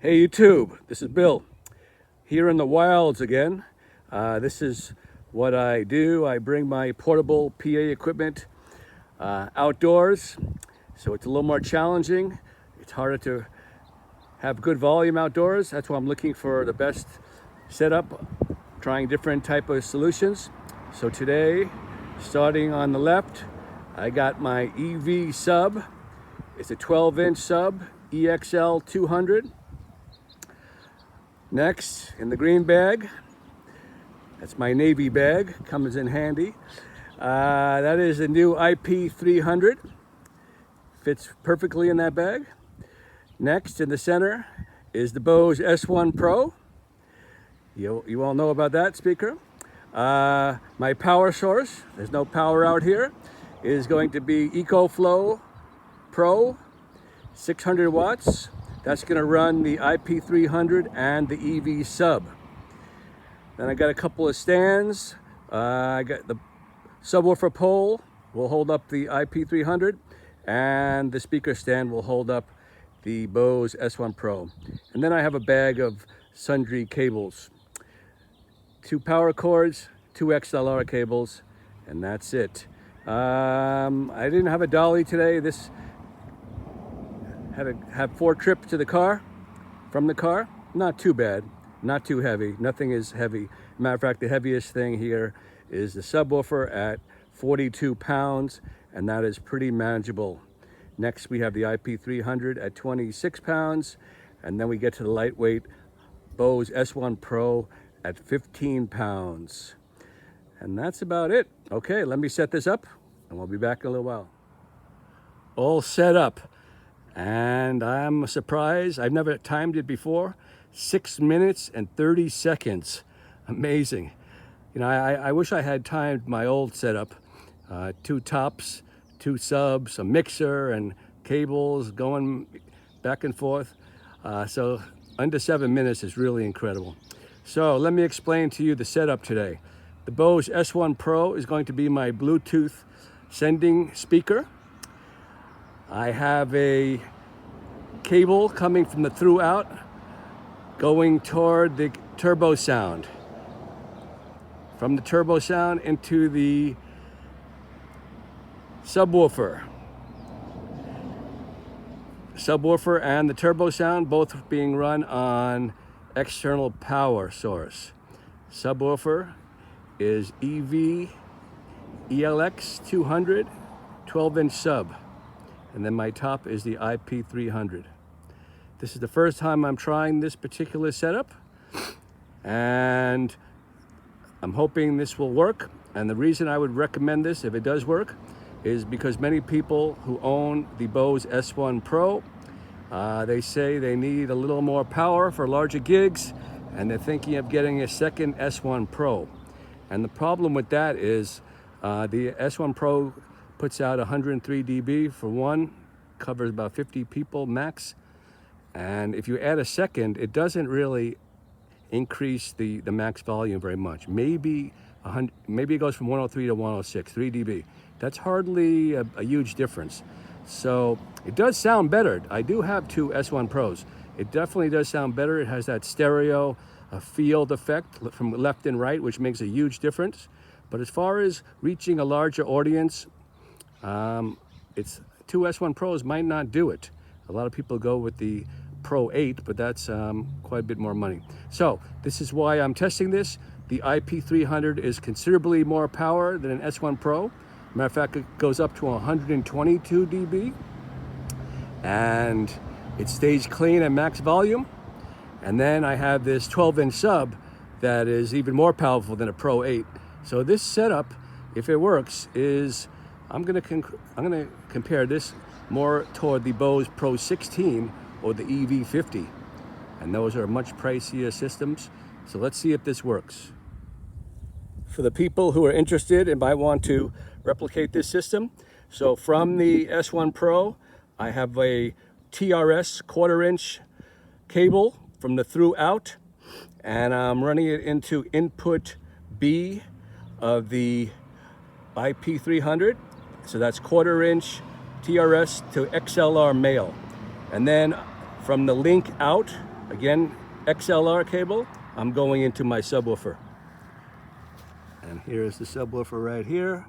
Hey YouTube, this is Bill here in the wilds again. This is what I do. I bring my portable PA equipment outdoors, so it's a little more challenging. It's harder to have good volume outdoors. That's why I'm looking for the best setup, trying different type of solutions. So today, starting on the left, I got my EV sub. It's a 12-inch sub, EXL200. Next, in the green bag, that's my navy bag, comes in handy. That is the new iP300. Fits perfectly in that bag. Next, in the center, is the Bose S1Pro. You all know about that speaker. My power source, there's no power out here, is going to be EcoFlow Pro, 600 watts. That's going to run the iP300 and the EV sub. Then I got a couple of stands. I got the subwoofer pole will hold up the iP300, and the speaker stand will hold up the Bose S1Pro. And then I have a bag of sundry cables. 2 power cords, 2 XLR cables, and that's it. I didn't have a dolly today. This had to have 4 trips to the car, from the car. Not too bad, not too heavy. Nothing is heavy. Matter of fact, the heaviest thing here is the subwoofer at 42 pounds, and that is pretty manageable. Next, we have the iP300 at 26 pounds, and then we get to the lightweight Bose S1Pro at 15 pounds. And that's about it. Okay, let me set this up, and we'll be back in a little while. All set up. And I'm surprised, I've never timed it before. 6 minutes and 30 seconds. Amazing. You know, I wish I had timed my old setup. 2 tops, 2 subs, a mixer, and cables going back and forth. So under 7 minutes is really incredible. So let me explain to you the setup today. The Bose S1Pro is going to be my Bluetooth sending speaker. I have a cable coming from the throughout going toward the Turbosound. From the Turbosound into the subwoofer. Subwoofer and the Turbosound both being run on external power source. Subwoofer is EV ELX200 12-inch sub. And then my top is the iP300. This is the first time I'm trying this particular setup, and I'm hoping this will work. And the reason I would recommend this, if it does work, is because many people who own the Bose S1Pro, they say they need a little more power for larger gigs, and they're thinking of getting a second S1 Pro. And the problem with that is the S1 Pro puts out 103 dB for one, covers about 50 people max. And if you add a second, it doesn't really increase the max volume very much. Maybe it goes from 103 to 106, 3 dB. That's hardly a huge difference. So it does sound better. I do have 2 S1 Pros. It definitely does sound better. It has that stereo field effect from left and right, which makes a huge difference. But as far as reaching a larger audience, it's 2 S1 Pros might not do it. A lot of people go with the Pro 8, but that's quite a bit more money. So this is why I'm testing this. The iP300 is considerably more power than an S1 Pro. Matter of fact, it goes up to 122 dB, and it stays clean at max volume. And then I have this 12-inch sub that is even more powerful than a Pro 8. So this setup, if it works, is I'm gonna compare this more toward the Bose Pro 16 or the EV50, and those are much pricier systems. So let's see if this works. For the people who are interested and might want to replicate this system, so from the S1 Pro, I have a TRS 1/4-inch cable from the throughout, and I'm running it into input B of the iP300. So that's 1/4-inch TRS to XLR male. And then from the link out Again, XLR cable. I'm going into my subwoofer. And here's the subwoofer right here.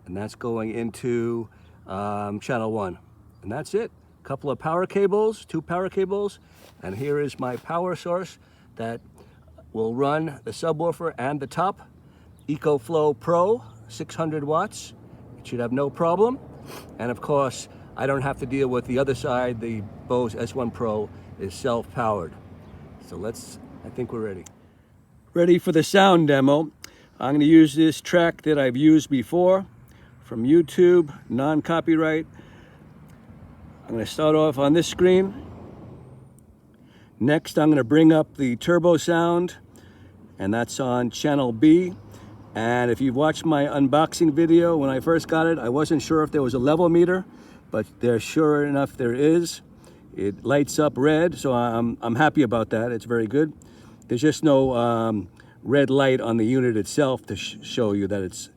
And that's going into channel 1. And that's it. A couple of power cables, 2 power cables. And here is my power source that will run the subwoofer and the top. EcoFlow Pro, 600 watts. It should have no problem. And of course, I don't have to deal with the other side. The Bose S1Pro is self-powered. So I think we're ready. Ready for the sound demo. I'm going to use this track that I've used before from YouTube, non-copyright. I'm going to start off on this screen. Next, I'm going to bring up the Turbosound, and that's on channel B. And if you've watched my unboxing video, when I first got it, I wasn't sure if there was a level meter, but sure enough there is. It lights up red, so I'm happy about that. It's very good. There's just no red light on the unit itself to show you that it's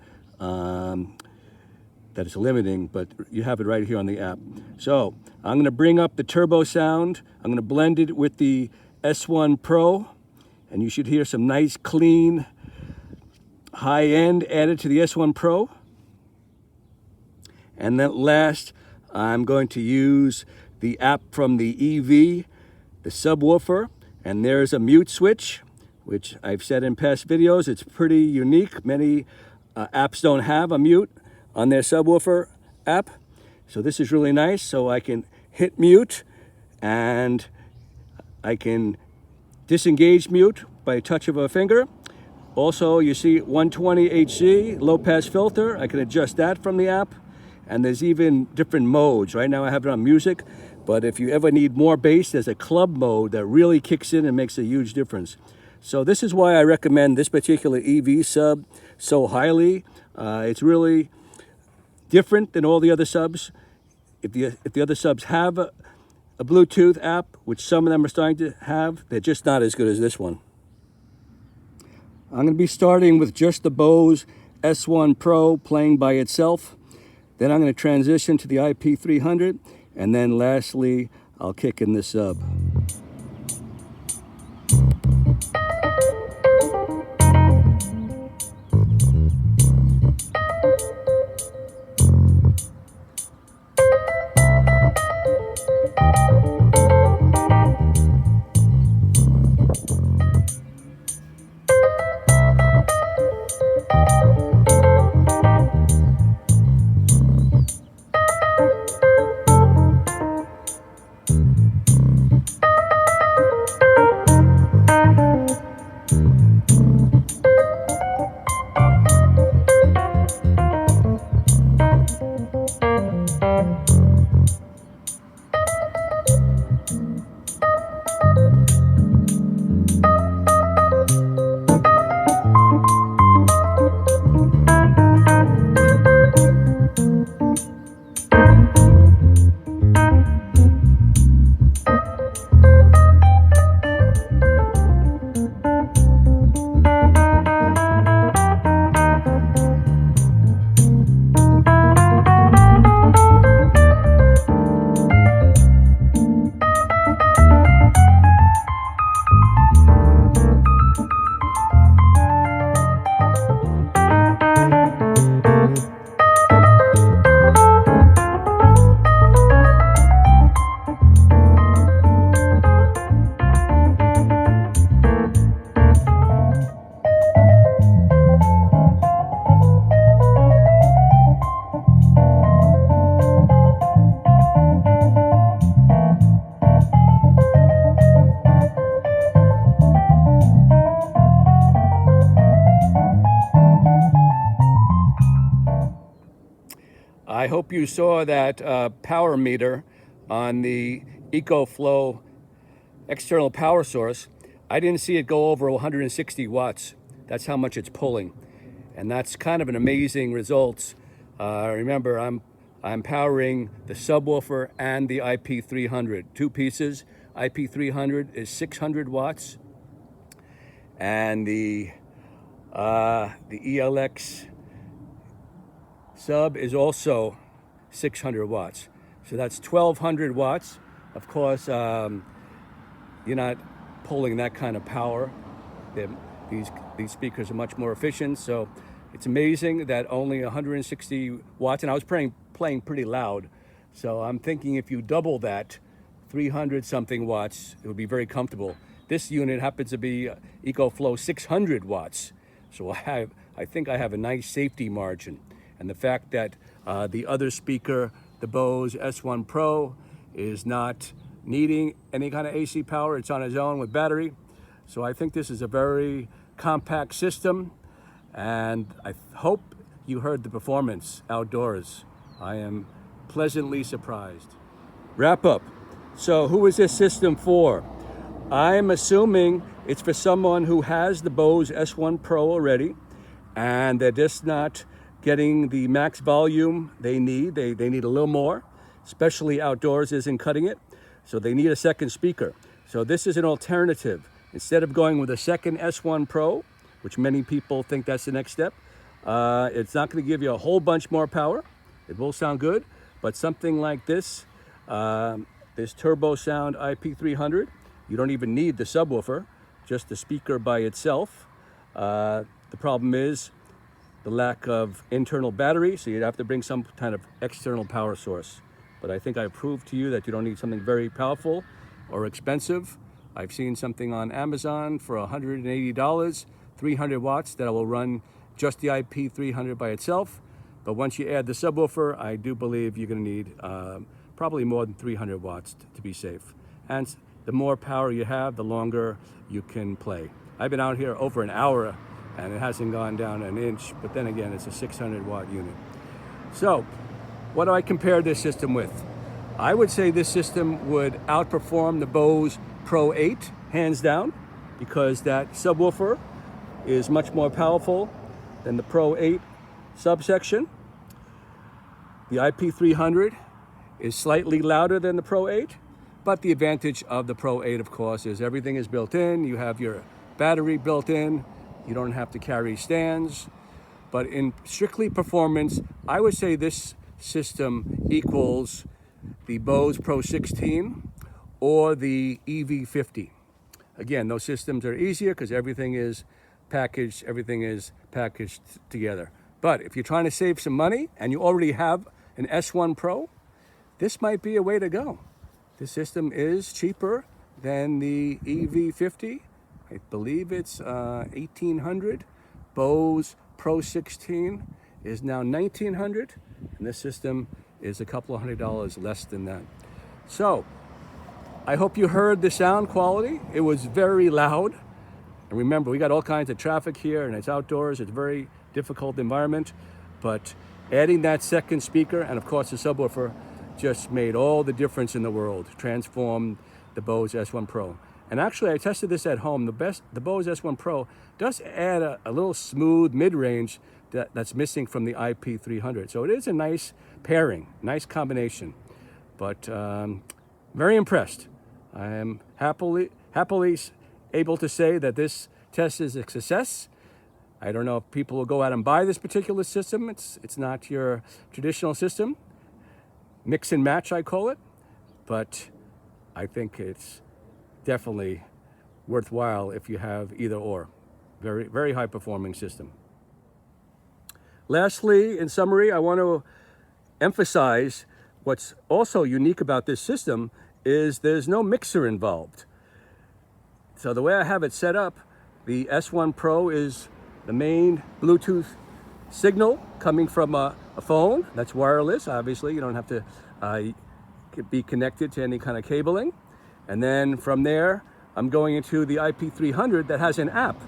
limiting, but you have it right here on the app. So I'm going to bring up the Turbosound. I'm going to blend it with the S1 Pro, and you should hear some nice, clean, high end added to the S1 Pro. And then last, I'm going to use the app from the EV, the subwoofer, and there's a mute switch, which I've said in past videos, it's pretty unique. Many apps don't have a mute on their subwoofer app. So this is really nice. So I can hit mute and I can disengage mute by a touch of a finger. Also, you see 120 HZ, low pass filter. I can adjust that from the app. And there's even different modes. Right now I have it on music, but if you ever need more bass, there's a club mode that really kicks in and makes a huge difference. So this is why I recommend this particular EV sub so highly. It's really different than all the other subs. If the other subs have a Bluetooth app, which some of them are starting to have, they're just not as good as this one. I'm going to be starting with just the Bose S1 Pro playing by itself. Then I'm going to transition to the iP300, and then lastly, I'll kick in the sub. I hope you saw that power meter on the EcoFlow external power source. I didn't see it go over 160 watts. That's how much it's pulling. And that's kind of an amazing result. Remember, I'm powering the subwoofer and the iP300, 2 pieces. iP300 is 600 watts. And the ELX sub is also 600 watts. So that's 1200 watts Of course, you're not pulling that kind of power. They're, these speakers are much more efficient, so it's amazing that only 160 watts, and I was playing pretty loud, so I'm thinking if you double that, 300 something watts, it would be very comfortable. This unit happens to be EcoFlow 600 watts, so I think I have a nice safety margin. And the fact that the other speaker, the Bose S1Pro, is not needing any kind of AC power, it's on its own with battery. So I think this is a very compact system, and I hope you heard the performance outdoors. I am pleasantly surprised. Wrap up. So who is this system for? I'm assuming it's for someone who has the Bose S1Pro already, and they're just not getting the max volume they need. They need a little more, especially outdoors isn't cutting it. So they need a second speaker. So this is an alternative. Instead of going with a second S1 Pro, which many people think that's the next step, it's not going to give you a whole bunch more power. It will sound good, but something like this, this Turbosound iP300, you don't even need the subwoofer, just the speaker by itself. The problem is the lack of internal battery, so you'd have to bring some kind of external power source. But I think I proved to you that you don't need something very powerful or expensive. I've seen something on Amazon for $180, 300 watts, that will run just the iP300 by itself. But once you add the subwoofer, I do believe you're going to need probably more than 300 watts to be safe. And the more power you have, the longer you can play. I've been out here over an hour and it hasn't gone down an inch, but then again, it's a 600 watt unit. So what do I compare this system with? I would say this system would outperform the Bose Pro 8, hands down, because that subwoofer is much more powerful than the Pro 8 subsection. The iP300 is slightly louder than the Pro 8, but the advantage of the Pro 8, of course, is everything is built in. You have your battery built in. You don't have to carry stands. But in strictly performance, I would say this system equals the Bose Pro 16 or the EV50. Again, those systems are easier because everything is packaged together. But if you're trying to save some money and you already have an S1 Pro, this might be a way to go. This system is cheaper than the EV50. I believe it's $1,800. Bose Pro 16 is now $1,900, and this system is a couple of $100 less than that. So I hope you heard the sound quality. It was very loud. And remember, we got all kinds of traffic here, and it's outdoors. It's a very difficult environment. But adding that second speaker and, of course, the subwoofer just made all the difference in the world, transformed the Bose S1 Pro. And actually, I tested this at home. The Bose S1 Pro does add a little smooth mid-range that's missing from the iP300. So it is a nice pairing, nice combination. But very impressed. I am happily able to say that this test is a success. I don't know if people will go out and buy this particular system. It's not your traditional system. Mix and match, I call it. But I think it's definitely worthwhile if you have either or. Very, very high performing system. Lastly, in summary, I want to emphasize what's also unique about this system is there's no mixer involved. So the way I have it set up, the S1 Pro is the main Bluetooth signal coming from a phone that's wireless. Obviously, you don't have to be connected to any kind of cabling. And then from there, I'm going into the iP300 that has an app.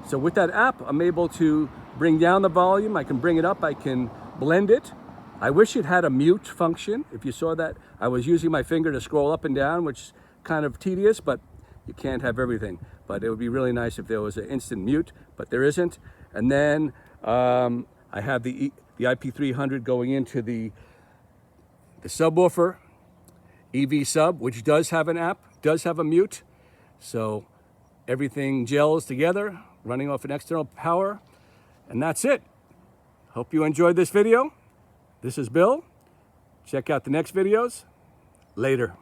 So with that app, I'm able to bring down the volume. I can bring it up. I can blend it. I wish it had a mute function. If you saw that, I was using my finger to scroll up and down, which is kind of tedious, but you can't have everything. But it would be really nice if there was an instant mute, but there isn't. And then I have the iP300 going into the subwoofer, EV Sub, which does have an app, does have a mute. So everything gels together, running off an external power. And that's it. Hope you enjoyed this video. This is Bill. Check out the next videos. Later.